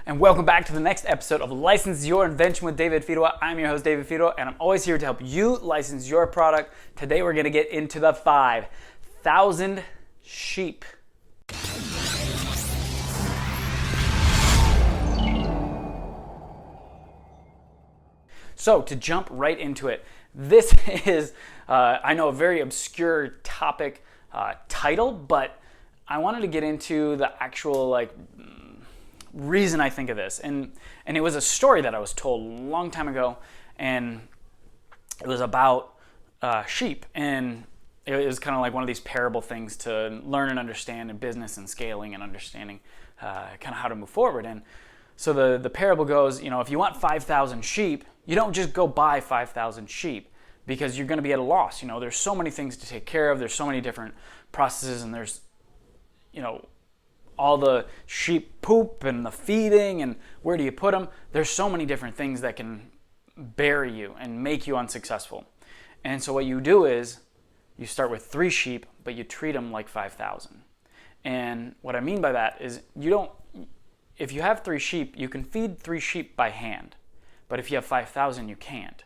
and welcome back to the next episode of License Your Invention with David Fidua. I'm your host, David Fidua, and I'm always here to help you license your product. Today we're going to get into the 5,000 sheep. So to jump right into it, this is, I know, a very obscure topic title, but I wanted to get into the actual reason I think of this, and it was a story that I was told a long time ago, and it was about sheep, and it was kind of like one of these parable things to learn and understand in business and scaling and understanding kind of how to move forward. And so the parable goes, if you want 5,000 sheep, you don't just go buy 5,000 sheep because you're going to be at a loss. There's so many things to take care of. There's so many different processes, and there's all the sheep poop and the feeding and where do you put them. There's so many different things that can bury you and make you unsuccessful. And so what you do is you start with 3 sheep, but you treat them like 5,000. And what I mean by that is if you have 3 sheep, you can feed 3 sheep by hand. But if you have 5,000, you can't.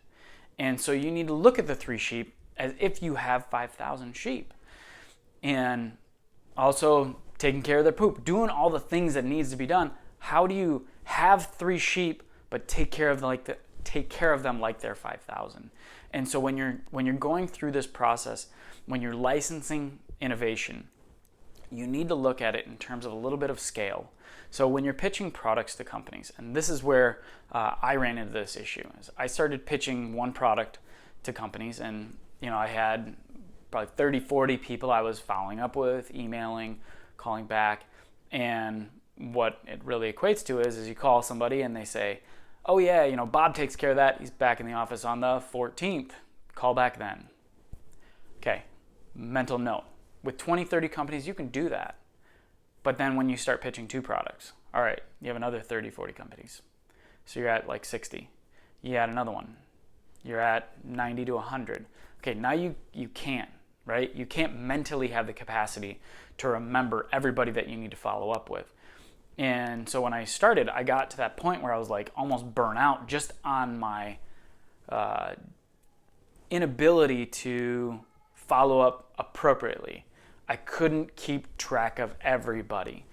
And so you need to look at the 3 sheep as if you have 5,000 sheep. And also taking care of their poop, doing all the things that needs to be done. How do you have 3 sheep but take care of them like they're 5,000? And so when you're going through this process, when you're licensing innovation, you need to look at it in terms of a little bit of scale. So when you're pitching products to companies, and this is where I ran into this issue, is I started pitching one product to companies, and I had probably 30, 40 people I was following up with, emailing, calling back, and what it really equates to is you call somebody and they say, oh yeah, Bob takes care of that. He's back in the office on the 14th. Call back then. Okay, mental note. With 20, 30 companies, you can do that. But then when you start pitching 2 products, all right, you have another 30, 40 companies. So you're at like 60. You add another one. You're at 90 to 100. Okay, now you can't, right? You can't mentally have the capacity to remember everybody that you need to follow up with. And so when I started, I got to that point where I was like almost burnt out just on my inability to follow up appropriately. I couldn't keep track of everybody.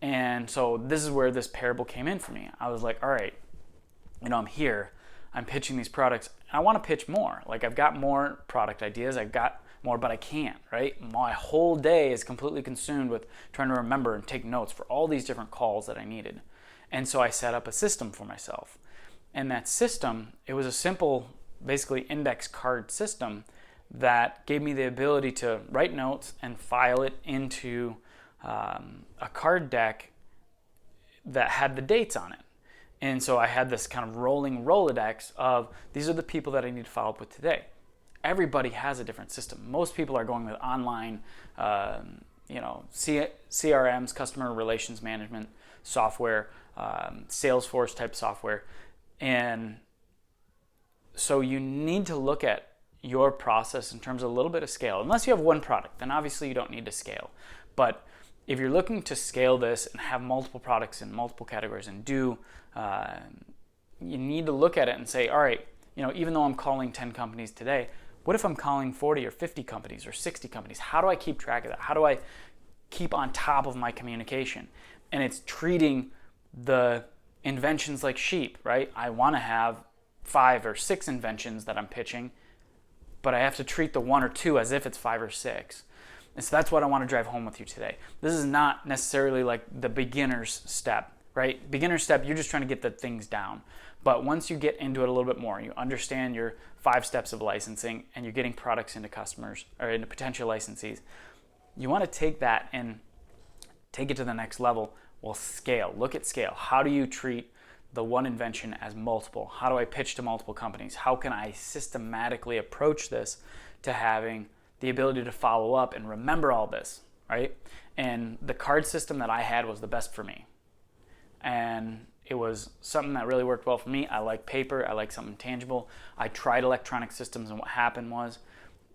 And so this is where this parable came in for me. I was like, all right, I'm here, I'm pitching these products. I want to pitch more. Like, I've got more product ideas, I've got more, but I can't, right? My whole day is completely consumed with trying to remember and take notes for all these different calls that I needed. And so I set up a system for myself. And that system, it was a simple, basically index card system that gave me the ability to write notes and file it into a card deck that had the dates on it. And so I had this kind of rolling Rolodex of these are the people that I need to follow up with today. Everybody has a different system. Most people are going with online, CRMs, customer relations management software, Salesforce type software. And so you need to look at your process in terms of a little bit of scale. Unless you have one product, then obviously you don't need to scale. But if you're looking to scale this and have multiple products in multiple categories and you need to look at it and say, all right, even though I'm calling 10 companies today, what if I'm calling 40 or 50 companies or 60 companies? How do I keep track of that? How do I keep on top of my communication? And it's treating the inventions like sheep, right? I want to have 5 or 6 inventions that I'm pitching, but I have to treat the 1 or 2 as if it's 5 or 6. And so that's what I want to drive home with you today. This is not necessarily like the beginner's step, right? Beginner's step, you're just trying to get the things down. But once you get into it a little bit more, you understand your 5 steps of licensing and you're getting products into customers or into potential licensees, you want to take that and take it to the next level. Well, scale. Look at scale. How do you treat the one invention as multiple? How do I pitch to multiple companies? How can I systematically approach this to having the ability to follow up and remember all this, right? And the card system that I had was the best for me. And it was something that really worked well for me. I like paper. I like something tangible. I tried electronic systems, and what happened was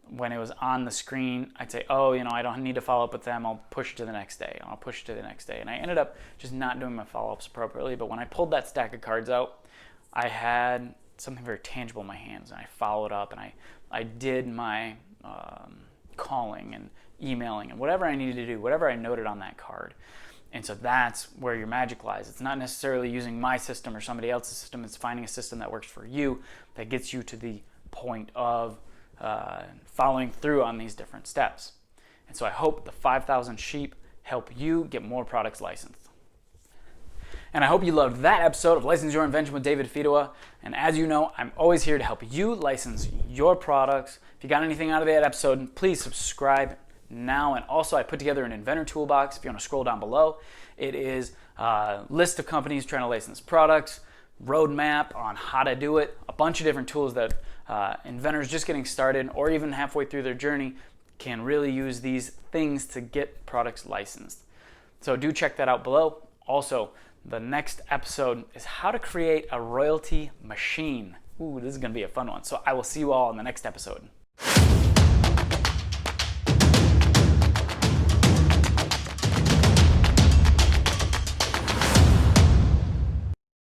when it was on the screen, I'd say, oh, I don't need to follow up with them. I'll push it to the next day. I'll push it to the next day. And I ended up just not doing my follow-ups appropriately. But when I pulled that stack of cards out, I had something very tangible in my hands. And I followed up, and I did my calling and emailing and whatever I needed to do, whatever I noted on that card. And so that's where your magic lies. It's not necessarily using my system or somebody else's system. It's finding a system that works for you, that gets you to the point of following through on these different steps. And so I hope the 5,000 sheep help you get more products licensed. And I hope you loved that episode of License Your Invention with David Fidoa. And as you know, I'm always here to help you license your products. If you got anything out of that episode, please subscribe now. And also, I put together an Inventor toolbox. If you want to scroll down below, it is a list of companies trying to license products, roadmap on how to do it, a bunch of different tools that inventors just getting started or even halfway through their journey can really use these things to get products licensed. So do check that out below. Also, the next episode is how to create a royalty machine. Ooh, this is going to be a fun one. So I will see you all in the next episode.